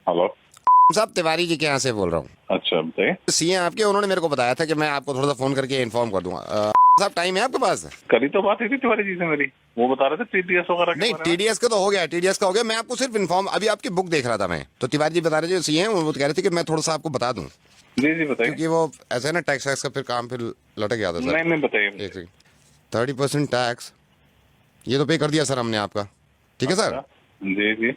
Hello साहब, तिवारी जी के यहाँ से बोल रहा हूँ। अच्छा बताइए। सीए आपके, उन्होंने मेरे को बताया था कि मैं आपको थोड़ा सा फोन करके इन्फॉर्म कर दूंगा। साहब, टाइम है आपके पास? कल ही तो बात हुई थी तिवारी जी से मेरी, वो बता रहे थे टीडीएस वगैरह के नहीं, बारे में। टीडीएस का तो हो गया, टीडीएस का हो गया। मैं आपको सिर्फ इन्फॉर्म, अभी आपकी बुक देख रहा था मैं, तो तिवारी जी बता रहे थे सीए हैं, वो कह रहे थे कि मैं थोड़ा सा आपको बता दूं, जी जी बताइए। क्योंकि वो ऐसा है ना, टैक्स वैक्स का फिर काम फिर लटक गया था सर। नहीं नहीं बताइए एक बताइए। सेकंड। 30% टैक्स ये तो पे कर दिया सर हमने आपका, ठीक है सर। अच्छा, जी जी।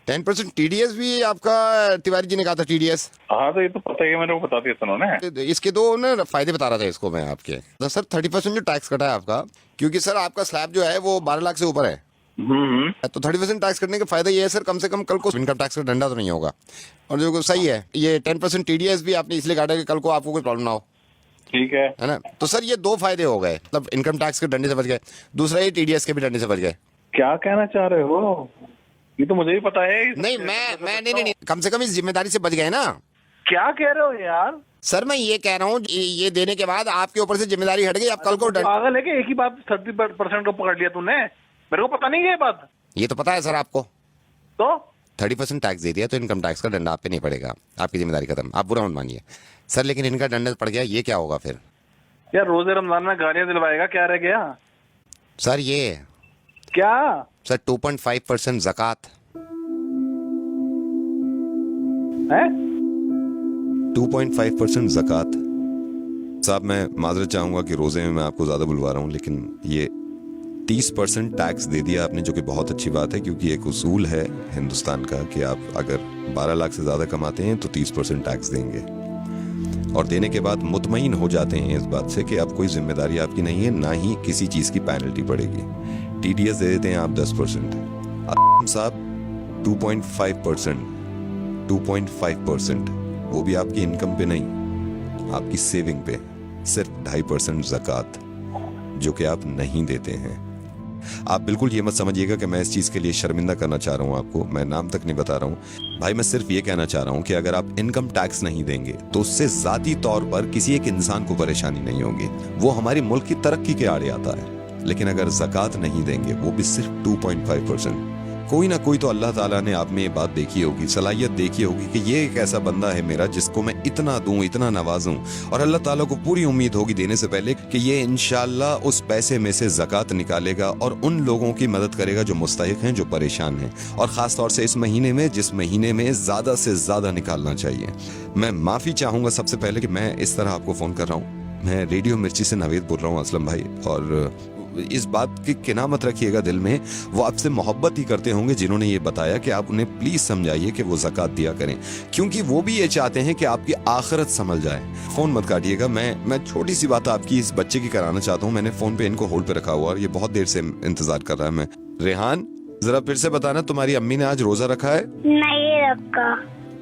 10% टीडीएस भी आपका, तिवारी जी ने कहा था टीडीएस। हाँ तो ये तो पता ही है, मेरे को बता दिया था उन्होंने। इसके दो ना फायदे बता रहा था इसको मैं आपके। तो सर 30% जो टैक्स कटा है आपका, क्योंकि सर आपका स्लैब जो है वो 12 लाख से ऊपर है, हम्म। तो 30% टैक्स कटने का फायदा ये है सर, कम से कम कल को इनकम टैक्स का डंडा तो नहीं होगा। और जो सही है, ये 10% टीडीएस भी आपने इसलिए काटा कि कल को आपको कोई प्रॉब्लम ना हो, ठीक है। है ना। तो सर ये दो फायदे हो गए, मतलब इनकम टैक्स के डंडे से बच गए, दूसरा ये टीडीएस के भी डंडे से बच गए। क्या कहना चाह रहे हो? ये तो मुझे भी पता है। नहीं, मैं नहीं, कम से कम इस जिम्मेदारी से बच गए ना। क्या कह रहे हो यार? सर मैं ये कह रहा हूँ, ये देने के बाद आपके ऊपर से जिम्मेदारी हट गई, अब कल को पागल है क्या? एक ही बात 30% को पकड़ लिया तूने, मेरे को पता नहीं है ये बात। ये तो पता है सर आपको। तो 30% टैक्स दे दिया तो इनकम टैक्स का डंडा आप पे नहीं पड़ेगा, आपकी जिम्मेदारी खत्म, आप बुरा मत मानिए सर। लेकिन इनका डंडा पड़ गया, ये क्या होगा फिर? यार रोजे रमजान में गालियां दिलवाएगा, क्या रह गया? सर ये क्या? सर 2.5% ज़कात, है 2.5% ज़कात। साहब मैं माजरत चाहूँगा कि रोज़े में मैं आपको ज़्यादा बुलवा रहा हूँ, लेकिन ये 30% टैक्स दे दिया आपने, जो कि बहुत अच्छी बात है, क्योंकि एक उसूल है हिंदुस्तान का कि आप अगर 12 लाख से ज़्यादा कमाते हैं तो 30% टैक्स देंगे, और देने के बाद मुतमईन हो जाते हैं इस बात से कि अब कोई जिम्मेदारी आपकी नहीं है, ना ही किसी चीज़ की पेनल्टी पड़ेगी। टीडीएस दे देते हैं आप 10%, साहब 2.5%, वो भी आपकी इनकम पे नहीं, आपकी सेविंग पे, सिर्फ 2.5% ज़कात, जो कि आप नहीं देते हैं। आप बिल्कुल ये मत समझिएगा कि मैं इस चीज़ के लिए शर्मिंदा करना चाह रहा हूँ आपको, मैं नाम तक नहीं बता रहा हूँ भाई। मैं सिर्फ ये कहना चाह रहा हूँ कि अगर आप इनकम टैक्स नहीं देंगे तो उससे ज़ाती तौर पर किसी एक इंसान को परेशानी नहीं होगी, वो हमारे मुल्क की तरक्की के आड़े आता है। लेकिन अगर ज़कात नहीं देंगे, वो भी सिर्फ 2.5%, कोई ना कोई तो अल्लाह ताला ने आप में ये बात देखी होगी, सलाहियत देखी होगी कि ये एक ऐसा बंदा है मेरा जिसको मैं इतना दूं, इतना नवाजूं, और अल्लाह ताला को पूरी उम्मीद होगी देने से पहले कि ये इंशाल्लाह उस पैसे में से ज़कात निकालेगा और उन लोगों की मदद करेगा जो मुस्तहिक हैं, जो परेशान हैं, और ख़ास तौर से इस महीने में, जिस महीने में ज़्यादा से ज़्यादा निकालना चाहिए। मैं माफ़ी चाहूँगा सबसे पहले कि मैं इस तरह आपको फ़ोन कर रहा हूँ। मैं रेडियो मिर्ची से नवेद बोल रहा हूँ असलम भाई, और इस बात की किना मत रखिएगा दिल में, वो आपसे मोहब्बत ही करते होंगे जिन्होंने ये बताया कि आप उन्हें प्लीज समझाइए कि वो ज़कात दिया करें, क्योंकि वो भी ये चाहते हैं कि आपकी आखिरत संभल जाए। फोन मत काटिएगा, मैं छोटी सी बात आपकी इस बच्चे की कराना चाहता हूँ। मैंने फोन पे इनको होल्ड पे रखा हुआ और ये बहुत देर से इंतजार कर रहा है। मैं रेहान, जरा फिर से बताना, तुम्हारी अम्मी ने आज रोजा रखा है? नहीं रखा।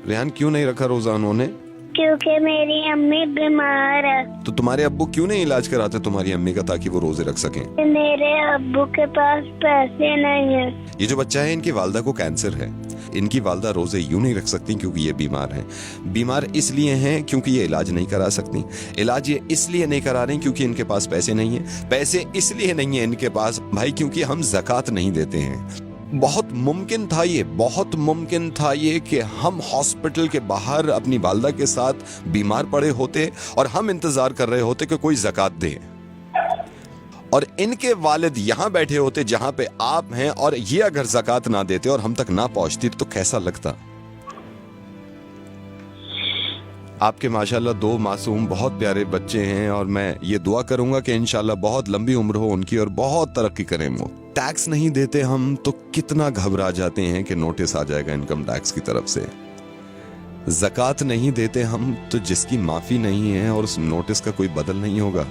रेहान, क्यों नहीं रखा रोजा उन्होंने? क्योंकि मेरी अम्मी बीमार है। तो तुम्हारे अब्बू क्यों नहीं इलाज कराते तुम्हारी अम्मी का, ताकि वो रोजे रख सकें? मेरे अब्बू के पास पैसे नहीं है। ये जो बच्चा है, इनकी वालदा को कैंसर है। इनकी वालदा रोजे यूं नहीं रख सकती क्योंकि ये बीमार हैं। बीमार इसलिए हैं क्योंकि ये इलाज नहीं करा सकती। इलाज ये इसलिए नहीं करा रही क्योंकि इनके पास पैसे नहीं है। पैसे इसलिए नहीं है इनके पास भाई क्योंकि हम ज़कात नहीं देते हैं। बहुत मुमकिन था ये कि हम हॉस्पिटल के बाहर अपनी वालदा के साथ बीमार पड़े होते और हम इंतजार कर रहे होते कि कोई ज़कात दे, और इनके वालिद यहाँ बैठे होते जहां पे आप हैं, और ये अगर ज़कात ना देते और हम तक ना पहुंचती तो कैसा लगता? आपके माशाल्लाह 2 मासूम बहुत प्यारे बच्चे हैं, और मैं ये दुआ करूंगा कि इंशाल्लाह बहुत लंबी उम्र हो उनकी और बहुत तरक्की करें वो। टैक्स नहीं देते हम तो कितना घबरा जाते हैं कि नोटिस आ जाएगा इनकम टैक्स की तरफ से। ज़कात नहीं देते हम तो जिसकी माफी नहीं है और उस नोटिस का कोई बदल नहीं होगा।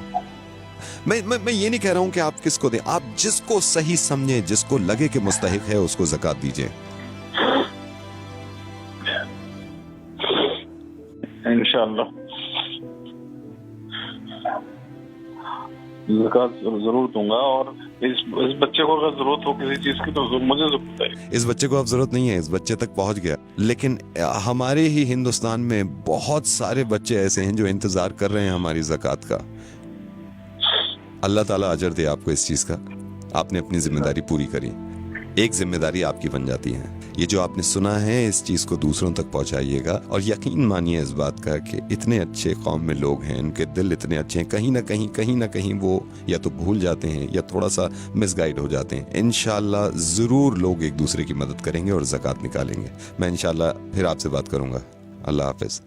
मैं ये नहीं कह रहा हूं कि आप किसको दें, आप जिसको सही समझे, जिसको लगे कि मुस्तहिक है, उसको ज़कात दीजिए। इंशाल्लाह ज़कात जरूर दूंगा, और इस बच्चे को अगर जरूरत हो किसी चीज की तो मुझे जरूर बताइए। इस बच्चे को अब जरूरत नहीं है, इस बच्चे तक पहुंच गया, लेकिन हमारे ही हिंदुस्तान में बहुत सारे बच्चे ऐसे हैं जो इंतजार कर रहे हैं हमारी ज़कात का। अल्लाह ताला अजर दे आपको इस चीज का, आपने अपनी जिम्मेदारी पूरी करी। एक जिम्मेदारी आपकी बन जाती है। ये जो आपने सुना है इस चीज़ को दूसरों तक पहुंचाइएगा और यकीन मानिए इस बात का कि इतने अच्छे कौम में लोग हैं, उनके दिल इतने अच्छे हैं, कहीं ना कहीं वो या तो भूल जाते हैं या थोड़ा सा मिसगाइड हो जाते हैं। इंशाल्लाह ज़रूर लोग एक दूसरे की मदद करेंगे और ज़कात निकालेंगे। मैं इंशाल्लाह फिर आपसे बात करूँगा। अल्लाह हाफिज़।